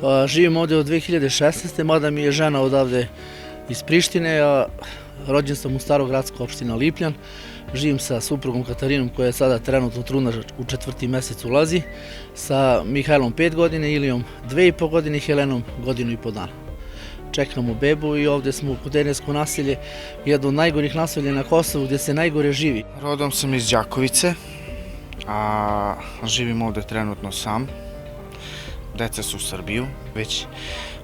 Pa živim ovdje od 2016. mada mi je žena odavde iz Prištine, a rođen sam u Starogradskoj opština Lipljan. Živim sa suprugom Katarinom koja je sada trenutno trudna, u 4. mesec ulazi, sa Mihajlom 5 godina, Ilijom 2,5 godine i Helenom 1,5 godinu. Čekamo bebu i ovdje smo u kontejnersko naselje, jedno od najgorih naselja na Kosovu gdje se najgore živi. Rodom sam iz Đakovice, a živim ovdje trenutno sam. Deca su u Srbiju, već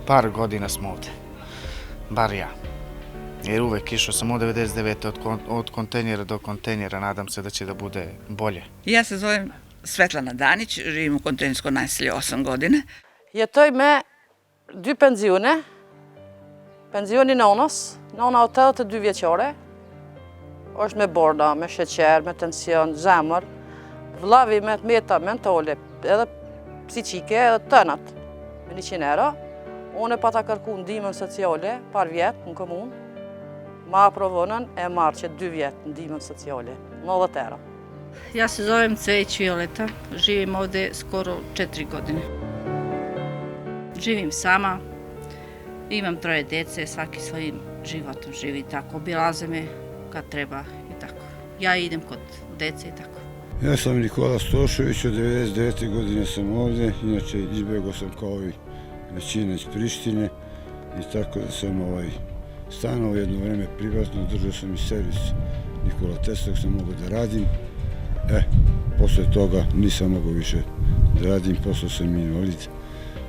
par godina smo ovdje, bar ja. Jer uvek išao sam od 99. od kontejnera do kontejnera, nadam se da će da bude bolje. Ja se zovem Svetlana Danić, živim u kontejnerskom naselju 8 godine. Jetoj me dy penzione. Penzioni nonës, nona 82 vjeqare. Është me borda, me sheqer, me tension, zemër. Vllavi me meta mentale, edhe psiqike, edhe tënat, me 100 euro. Unë e pata kërku ndihmën sociale, par vjetë në komunë. Ma aprovonën e marrë që 2 vjetë ndihmën sociale, 90 euro. Ja se zovem Cveć Violeta, živim ovdje skoro 4 godine. Živim sama, imam 3 dece, svaki svojim životom živi tako, obilaze me kad treba i tako. Ja idem kod dece i tako. Ja sam Nikola Stošević, od 99. godine sam ovdje, inače izbjegao sam kao i većina iz Prištine i tako da sam stanovao jedno vreme privatno, držao sam i servis Nikola Tesla, sam mogao da radim. Posle toga nisam mogao više da radim, postao sam invalid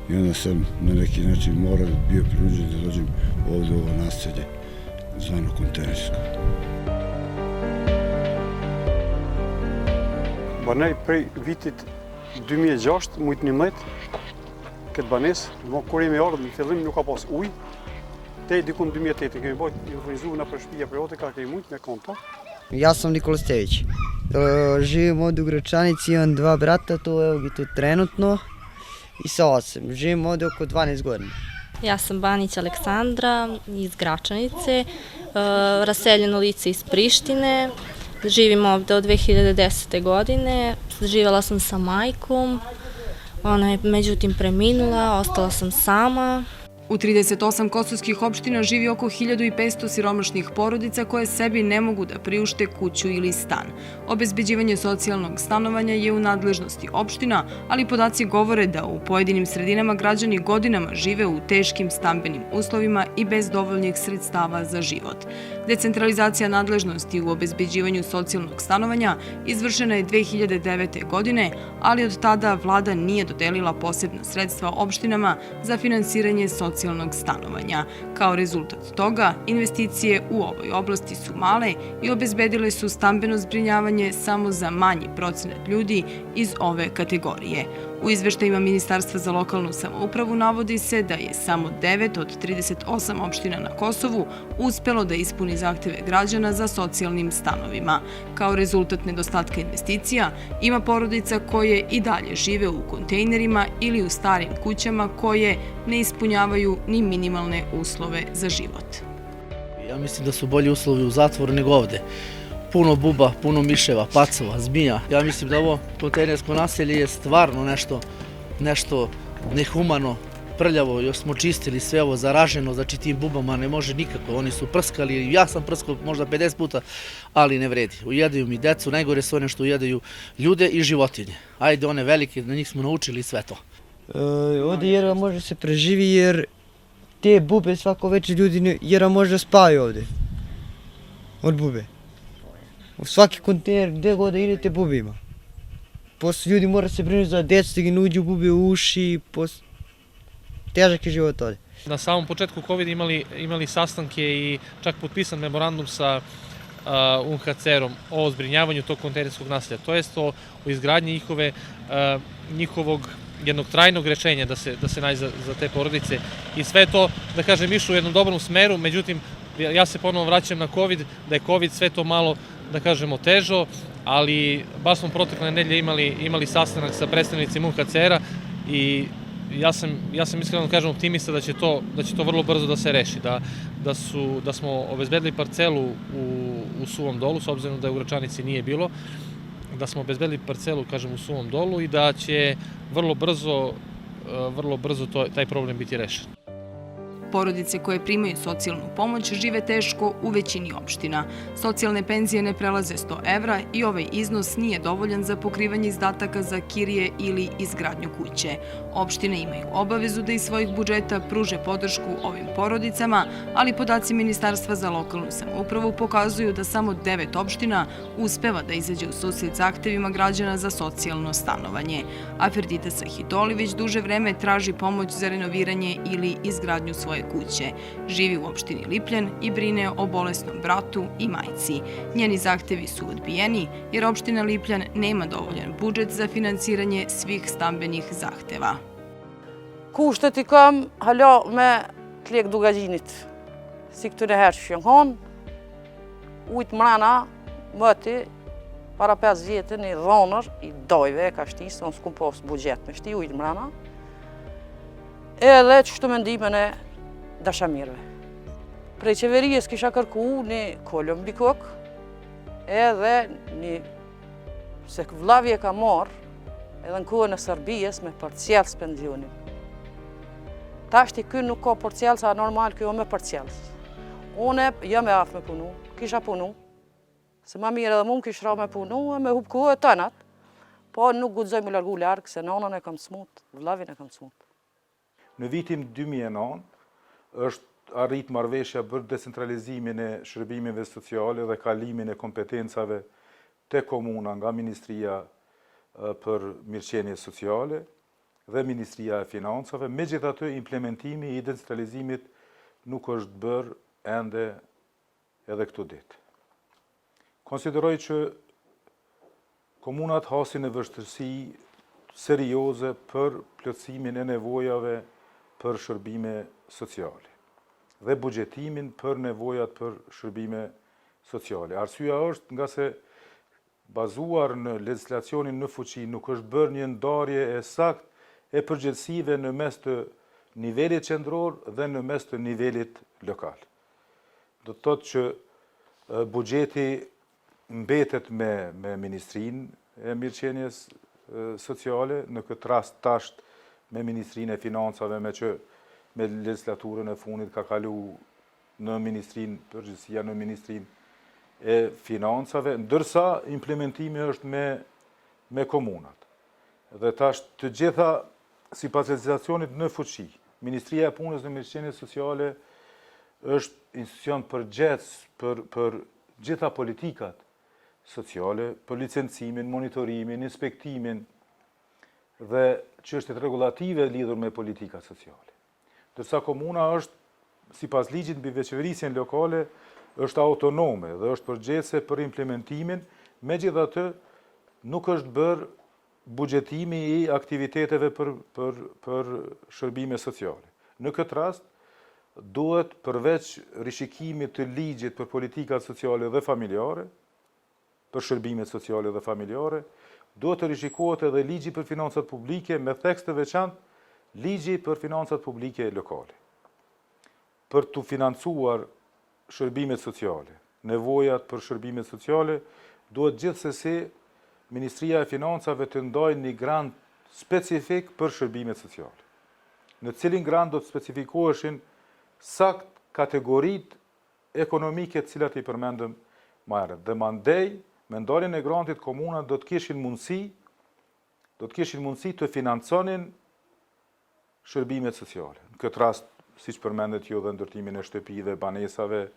i onda sam na neki način bio prinuđen da dođem ovdje u ovo naselje, zvano kontejnersko. Banoj prej vitit 2006, mujt 11, këtë banes, kur jemi ardhur në fillim nuk ka pas ujë. Te dikun 2008 kemi bërë influenzuar na për shtëpia private, ka kemi mujt me kontakt. Ja sam Nikola Stević. Živim ovdje u Gračanici, imam 2 brata, to evo gi tu trenutno i sa ocem. Živim ovdje oko 12 godina. Ja sam Banić Aleksandra iz Gračanice, raseljeno lice iz Prištine. Živim ovdje od 2010. godine, živjela sam sa majkom, ona je međutim preminula, ostala sam sama. U 38 kosovskih opština živi oko 1500 siromašnih porodica koje sebi ne mogu da priušte kuću ili stan. Obezbeđivanje socijalnog stanovanja je u nadležnosti opština, ali podaci govore da u pojedinim sredinama građani godinama žive u teškim stambenim uslovima i bez dovoljnih sredstava za život. Decentralizacija nadležnosti u obezbeđivanju socijalnog stanovanja izvršena je 2009. godine, ali od tada vlada nije dodelila posebna sredstva opštinama za finansiranje socijalnog stanovanja. Kao rezultat toga, investicije u ovoj oblasti su male i obezbedile su stambeno zbrinjavanje samo za manji procenat ljudi iz ove kategorije. U izveštajima Ministarstva za lokalnu samoupravu navodi se da je samo 9 od 38 opština na Kosovu uspelo da ispuni zahteve građana za socijalnim stanovima. Kao rezultat nedostatka investicija, ima porodica koje i dalje žive u kontejnerima ili u starim kućama koje ne ispunjavaju ni minimalne uslove za život. Ja mislim da su bolji uslovi u zatvoru nego ovdje. Puno buba, puno miševa, pacova, zmija. Ja mislim da ovo kontejnersko naselje je stvarno nešto nehumano, prljavo, još smo čistili sve ovo zaraženo, znači tim bubama ne može nikako, oni su prskali, ja sam prskao možda 50 puta, ali ne vredi. Ujedaju mi decu, najgore su one što ujedaju ljude i životinje. Ajde one velike, na njih smo naučili sve to. Ovdje jedva može se preživi jer te bube svako večer ljudi jedva može da spavaju ovdje. Od bube. U svaki kontejner gdje god da idete bube ima. Posle ljudi mora se brinuti za djecu da gi ne uđu bube u uši, težak je život ovdje. Na samom početku COVID imali sastanke i čak potpisan memorandum sa UNHCR-om o zbrinjavanju tog kontejnerskog naselja, to jest o izgradnji njihovog jednog trajnog rešenja da se nađe za te porodice. I sve to, da kažem, išlo u jednom dobrom smeru, međutim, ja se ponovo vraćam na COVID, da je COVID sve to malo, da kažemo, težo, ali baš smo protekle nedelje imali sastanak sa predstavnicima UNHCR-a i ja sam iskreno da kažem optimista da će to vrlo brzo da se reši, da smo obezbedili parcelu u Suvom Dolu, s obzirom da u Gračanici nije bilo, da smo obezbedili parcelu, kažem, u Suvom Dolu i da će vrlo brzo vrlo brzo taj problem biti rešen. Porodice koje primaju socijalnu pomoć žive teško u većini opština. Socijalne penzije ne prelaze 100 evra i ovaj iznos nije dovoljan za pokrivanje izdataka za kirije ili izgradnju kuće. Opštine imaju obavezu da iz svojih budžeta pruže podršku ovim porodicama, ali podaci Ministarstva za lokalnu samoupravu pokazuju da samo 9 opština uspeva da izađe u susret zahtevima građana za socijalno stanovanje. A Ferdita Sahidoli već duže vreme traži pomoć za renoviranje ili izgradnju svoje kuće. Živi u opštini Lipljan i brine o bolesnom bratu i majci. Njeni zahtevi su odbijeni jer opština Lipljan nema dovoljan budžet za finansiranje svih stambenih zahteva. Kushtet I kam hala me tlek dugagjinit. Si këtyre herë që janë ujtë mrena, mëti, para 5 vjetë një dhonër I dojve e ka shtisë, unë s'kum posë budget me shti ujtë mrena. Edhe që shtu mendimin e dashamirëve. Prej qeverijes kisha kërku një kolëm bikok, edhe një se vllavi e ka marrë edhe në kohën e Serbijes me përcjellës pensionin. Tashti ky nuk ka përcjellës, a normal kjo me përcjellës. Une jam e aftë me punu, kisha punu, se ma mirë edhe mu kish ra me punu e me hup kohë e tënat, po nuk guxoj me largu largë, se nonën e kam smut, vllavin e kam smut. Në vitin 2009 është arrit marrëveshja për decentralizimin e shërbimeve sociale dhe kalimin e kompetencave te komuna nga Ministria për Mirëqenie Sociale dhe Ministria e Financave. Megjithatë, implementimi I decentralizimit nuk është bërë ende edhe këtu ditë. Konsideroj që komunat hasin e vështirësi serioze për plotësimin e nevojave për shërbime sociale dhe buxhetimin për nevojat për shërbime sociale. Arsyeja është nga se bazuar në legjislacionin në fuqi nuk është bërë një ndarje e saktë e përgjegjësive në mes të nivelit qendror dhe në mes të nivelit lokal. Do të thotë që buxheti mbetet me Ministrinë e Mirëqenies Sociale, në këtë rast tash me Ministrinë e Financave, me legislaturën e fundit ka kalu në Ministrinë përgjithësia në Ministrinë e Financave, ndërsa implementimi është me komunat. Dhe tash të gjitha sipas legislacionit në fuqi, Ministria e Punës dhe Mirëqenies Sociale është institucion përgjegjës për gjitha politikat sociale, për licencimin, monitorimin, inspektimin dhe çështjet rregullative lidhur me politikat sociale. Ndërsa komuna është, sipas ligjit mbi veçëverisjen lokale, është autonome dhe është përgjegjëse për implementimin, megjithatë nuk është bërë buxhetimi I aktiviteteve për shërbime sociale. Në këtë rast, duhet përveç rishikimit të ligjit për politikat sociale dhe familjare, për shërbimet sociale dhe familjare, duhet të rishikohet edhe ligji për financat publike me tekst të veçantë ligji për financat publike lokale. Për të financuar shërbimet sociale, nevojat për shërbimet sociale, duhet gjithsesi Ministria e Financave të ndajë një grant specifik për shërbimet sociale. Në cilin grant do të specifikoheshin sakt kategoritë ekonomike të cilat I përmendëm më herët. Dhe mandej, me ndarjen e grantit, komunat do të kishin mundësi të financonin shërbimet sociale. Në këtë rast, siç përmendet ju dhe ndërtimin e shtëpive, banesave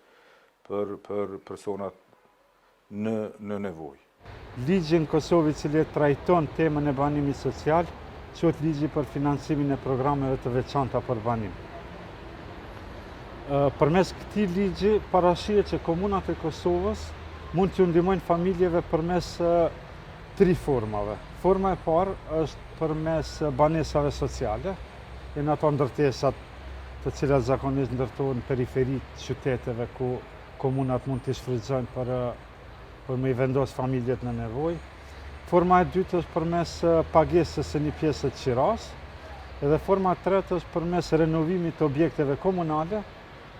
për personat në nevojë. Ligji në Kosovë I cili trajton temën e banimit social, quhet ligji për financimin e programeve të veçanta për banim. Përmes këtij ligji parashihet që komunat e Kosovës mund t'ju ndihmojnë familjeve përmes 3 formave. Forma e parë është përmes banesave sociale, janë ato ndërtesat të cilat zakonisht ndërtohen në periferitë të qyteteve ku komunat mund t'i shfrytëzojnë për me I vendos familjet në nevojë. Forma e dytë është përmes pagesës së një pjesë të qiras, edhe forma e tretë është përmes renovimit të objekteve komunale,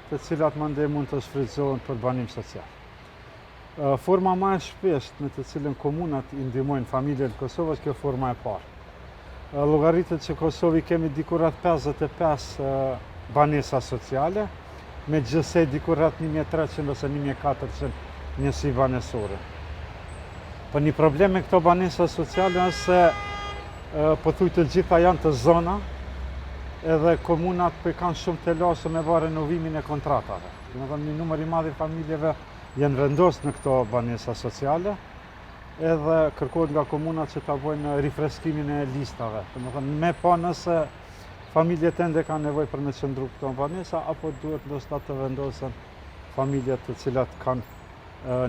të cilat mandej mund të shfrytëzohen për banim social. Forma më e shpeshtë me të cilën komunat I ndihmojnë familjet në Kosovë është kjo forma e parë. Llogaritet që Kosovi kemi diku rreth 55 banesa sociale, me gjithsej diku rreth 1300 ose 1400 njësi banesore. Po një problem me këto banesa sociale është se pothuaj të gjitha janë të zona, edhe komunat për kanë shumë të lasë me ba renovimin e kontratave. Një numër i madh i familjeve janë vendosur në këto banesa sociale, edhe kërkohet nga komunat që ta bëjnë rifreskimin e listave. Me pa nëse familjet ende kanë nevojë për me qëndru këto banesa, apo duhet ndoshta të vendosen familjet të cilat kanë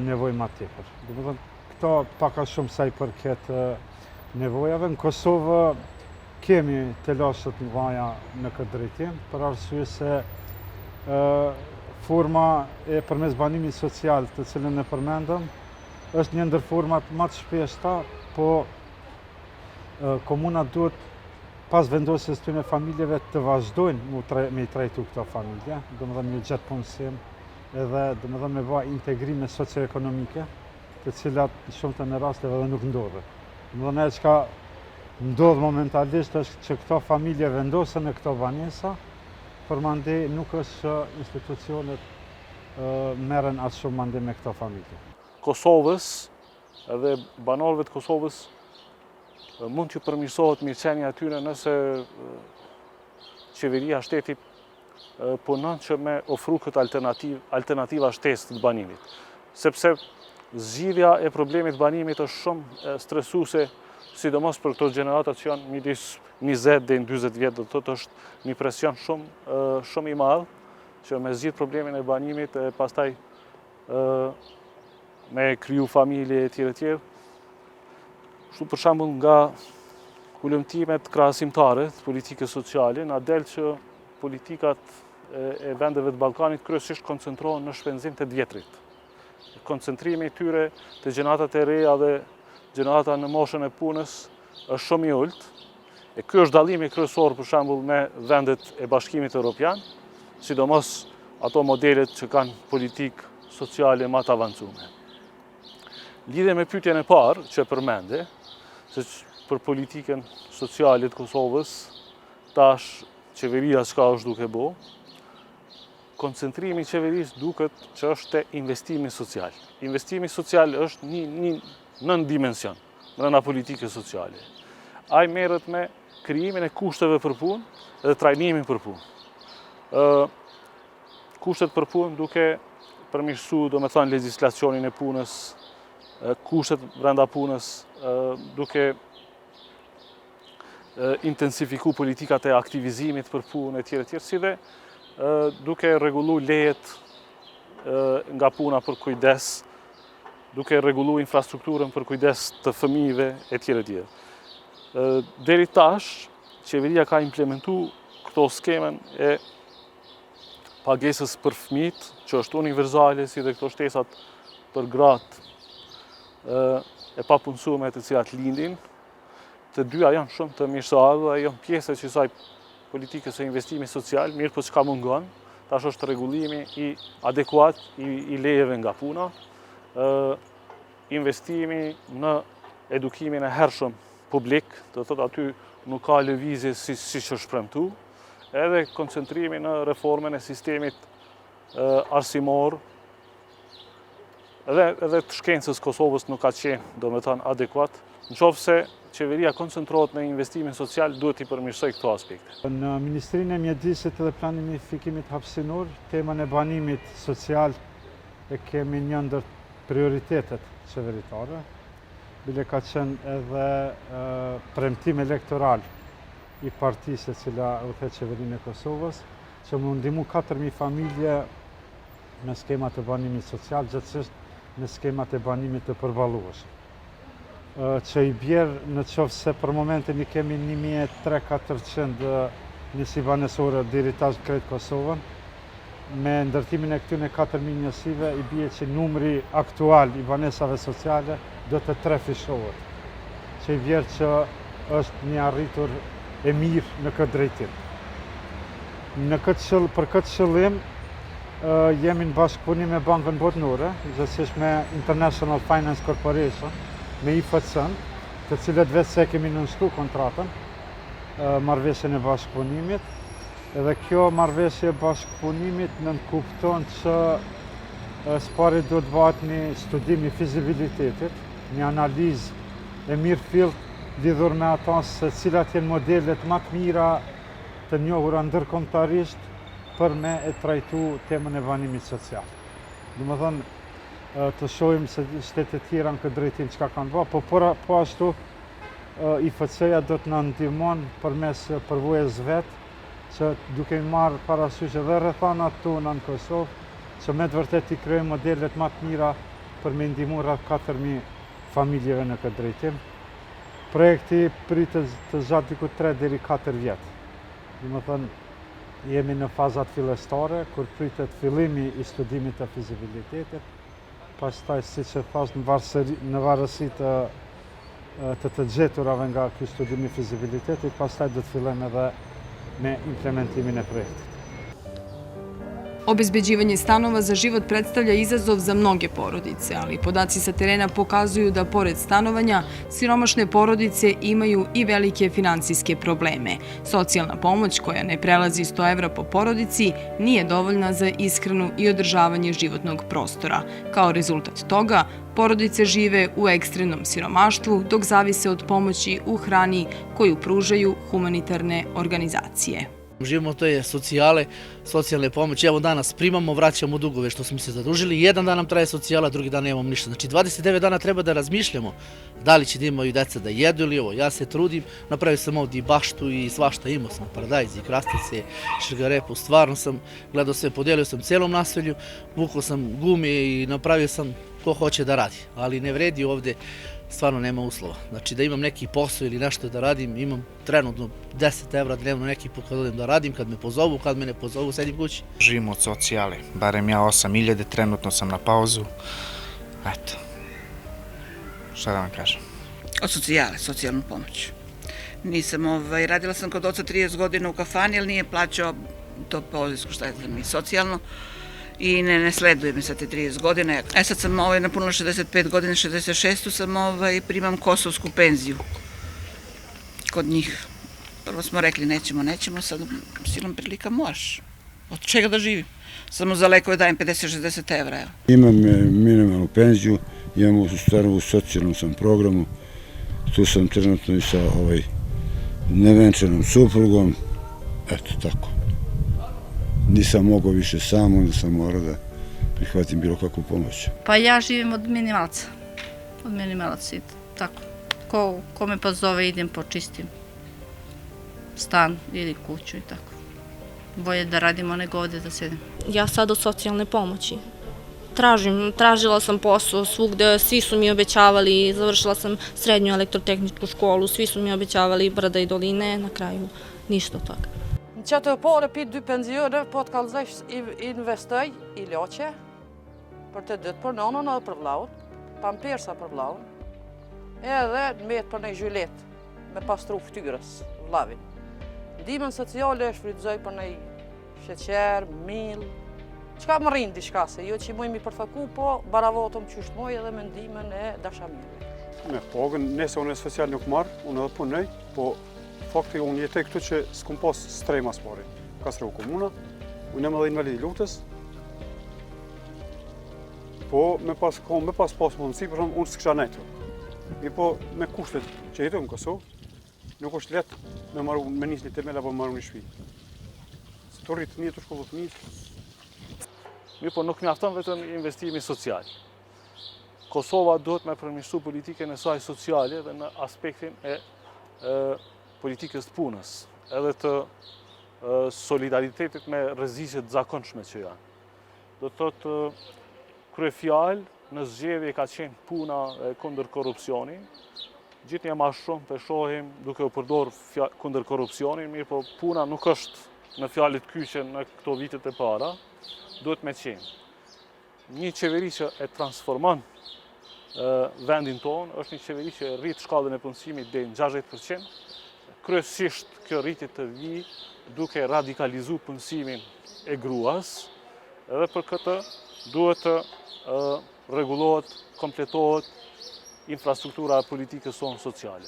nevojë më tepër. Këto pak a shumë sa i përket nevojave. Në Kosovë kemi të lashët në vaja në këtë drejtim, për arsye se forma e përmes banimit social të cilën e përmendëm, është një ndër format më të shpeshta, po komunat duhet pas vendosjes tyre familjeve të vazhdojnë me i trajtu këto familje, domethënë një gjatë punësim, edhe domethënë me bë integrime socioekonomike, të cilat shumë të në rasteve edhe nuk ndodhe. Domethënë ajo çka ndodh momentalisht është që këto familje vendosen në këto banesa, përmandej nuk është që institucionet merren as shumë mande me këto familje. Kosovës edhe banorëve të Kosovës mund të përmirësohet mirëqenia e tyre nëse qeveria shtetit punon që me ofru këtë alternativa shtesë të banimit. Sepse zgjidhja e problemit banimit është shumë stresuese, sidomos për këto gjeneratat që janë midis 20 deri në 40 vjet, do të thotë është një presion shumë i madh që me zgjidh problemin e banimit e pastaj me kriju familje e tjere. Kështu për shembull nga ulëmtimet krahasimtare të politikës sociale, na del që politikat e vendeve të Ballkanit kryesisht koncentrohen në shpenzim të vjetrit. Koncentrimi i tyre të gjeneratat e reja dhe gjenerata në moshën e punës është shumë i ulët. E ky është dallimi kryesor për shembull me vendet e Bashkimit Evropian, sidomos ato modelet që kanë politikë sociale më të avancuar. Lidhe me pyetjen e parë që përmende, se për politikën sociale të Kosovës, tash qeveria çka është duke bo, koncentrimi i qeverisë duket që është te investimi social. Investimi social është një nën dimension brenda politikës sociale. Ai merret me krijimin e kushteve për punë dhe trajnimin për punë. Kushtet për punë duke përmirësuar, domethënë, legjislacionin e punës, kushtet brenda punës, duke intensifiku politikat e aktivizimit për punë e tjere, si dhe duke rregullu lejet nga puna për kujdes, duke rregullu infrastrukturën për kujdes të fëmijëve e tjere. Deri tash, qeveria ka implementu këto skemen e pagesës për fëmijët, që është universale, si dhe këto shtesat për gratë e papunësume të cilat lindin. Të dyja janë shumë të mirësuar dhe janë pjesë e kësaj politikës e investimit social, mirë po çka mungon, tash është rregullimi i adekuat i lejeve nga puna, investimi në edukimin e hershëm publik, do thotë aty nuk ka lëvizje siç është premtuar, edhe koncentrimi në reformën e sistemit arsimor, edhe të shkencës Kosovës nuk ka qenë, domethënë, adekuat. Nëse qeveria koncentrohet në investimin social, duhet i përmirësoj këto aspekte. Në Ministrinë e Mjedisit dhe Planifikimit Hapësinor, temën e banimit social e kemi një ndër prioritetet qeveritare, bile ka qenë edhe premtim elektoral i partisë e cila udhëhet qeverinë e Kosovës, që më ndihmu 4.000 familje me skemat e banimit social, gjithsesi në skemat e banimit të përballueshëm. Që i bjerë në qoftë se për momentin i kemi 1.300-400 njësi banesore deri tash krejt Kosovën, me ndërtimin e këtyre 4.000 njësive i bie që numri aktual i banesave sociale do të trefishohet, që i bjerë që është një arritur e mirë në këtë drejtim. Për këtë qëllim, jemi në bashkëpunim me Bankën Botërore, gjithsesi me International Finance Corporation, me IFC, të cilët vetë se kemi nënshkruar kontratën, marrëveshjen e bashkëpunimit. Edhe kjo marrëveshje e bashkëpunimit nënkupton që së pari duhet bëhet një studim i fizibilitetit, një analizë e mirë fillt lidhur me ata se cilat janë modelet më të mira të njohura ndërkombëtarisht për me e trajtu temën e banimit social. Domethënë të shohim se shtetet tjera në këtë drejtim çka kanë bërë, po ashtu IFC-ja do të na ndihmon përmes përvojës vet, që duke marrë parasysh edhe rrethanat tona në Kosovë, që me të vërtet i krijojmë modelet më të mira për me ndihmu rreth 4.000 familjeve në këtë drejtim. Projekti pritet të zgjat diku 3 deri 4 vjet. Domethënë jemi në fazat fillestare kur pritet fillimi i studimit të fizibilitetit, pastaj siç e thash në varësi të gjeturave nga ky studim i fizibilitetit, pastaj do të fillojmë edhe me implementimin e projektit. Obezbeđivanje stanova za život predstavlja izazov za mnoge porodice, ali podaci sa terena pokazuju da pored stanovanja, siromašne porodice imaju i velike finansijske probleme. Socijalna pomoć, koja ne prelazi 100 evra po porodici, nije dovoljna za ishranu i održavanje životnog prostora. Kao rezultat toga, porodice žive u ekstremnom siromaštvu, dok zavise od pomoći u hrani koju pružaju humanitarne organizacije. Živimo od te socijalne pomoći. Evo danas primamo, vraćamo dugove što smo se zadužili. Jedan dan nam traje socijala, drugi dan nemamo ništa. Znači 29 dana treba da razmišljamo da li će da imaju deca da jedu ili ovo. Ja se trudim, napravio sam ovdje i baštu i svašta, imao sam paradajz i krastice, šargarepu. Stvarno sam gledao sve, podijelio sam cijelom naselju, vukao sam gume i napravio sam ko hoće da radi. Ali ne vredi ovdje, stvarno nema uslova. Znači da imam neki posao ili nešto da radim, imam trenutno 10 evra dnevno neki put kad odem da radim, kad me pozovu, kad me ne pozovu, sedim kući. Živim od socijale, barem ja 8.000, trenutno sam na pauzu. Eto, šta da vam kažem? Od socijale, socijalnu pomoć. Radila sam kod oca 30 godina u kafani, ali nije plaćao to porodiljsko, šta je znam, i socijalno. I ne sleduje me sa te 30 godine. Sad sam napunila 65 godine, 66. sam primam kosovsku penziju kod njih. Prvo smo rekli nećemo, sad silom prilika moraš. Od čega da živim? Samo za lekove dajem 50-60 evra. Imam minimalnu penziju, imam u socijalnom sam programu, tu sam trenutno i sa nevenčanom suprugom, eto tako. Nisam mogao više sam, onda sam morao da prihvatim bilo kakvu pomoć. Pa ja živim od minimalca. Od minimalaca i tako. Ko me pozove idem počistim stan ili kuću i tako. Bolje da radimo nego ovdje da sedim. Ja sad od socijalne pomoći. Tražila sam posao svugde, svi su mi obećavali, završila sam srednju elektrotehničku školu, svi su mi obećavali brda i doline, na kraju ništa od toga. Në që të pare pi 2 penzione, po të kallëzesh investoj i loqe për të dytë për nonën edhe për vllahun, pampersa për vllahun, edhe në metë për një zhylet me pastru ftyrës vllavin. Ndihmën sociale e shfrytëzoj për një sheqer, mill, çka më rrin diçka se jo që muj mi përfaku, po baravotëm qysht moj edhe me ndihmën e dashamirëve. Me pagën, nëse unë e social nuk marr, unë edhe punoj, po fakti unë jetoj këtu që s'kum pas strejma s'pari. Ka streu komuna, unë jam edhe invalid i luftës, po me pas mundësi, për shumë unë s'kisha nejtu. Po me kushtet që jetoj në Kosovë, nuk është letë me nisë një temel apo me marru një shtëpi. Së të rritë një të shkollu të një. Po nuk mjafton vetëm investimi social. Kosova duhet me përmirësu politikën e saj sociale dhe në aspektin e politikës të punës, edhe të solidaritetit me rreziqet zakonshme që janë. Do të thotë kryefjalë në zgjedhje ka qenë puna kundër korrupsionit. Gjithnjë më shumë të shohim duke u përdorur kundër korrupsionit, mirë po puna nuk është në fjalët kyçe në këto vitet e para, duhet me qenë një qeveri që e transformon vendin tonë, është një qeveri që rrit shkallën e punësimit deri në 60%. Kryesisht kjo rritje të vi duke radikalizu punësimin e gruas, edhe për këtë duhet të rregullohet, kompletohet infrastruktura e politikës sonë sociale.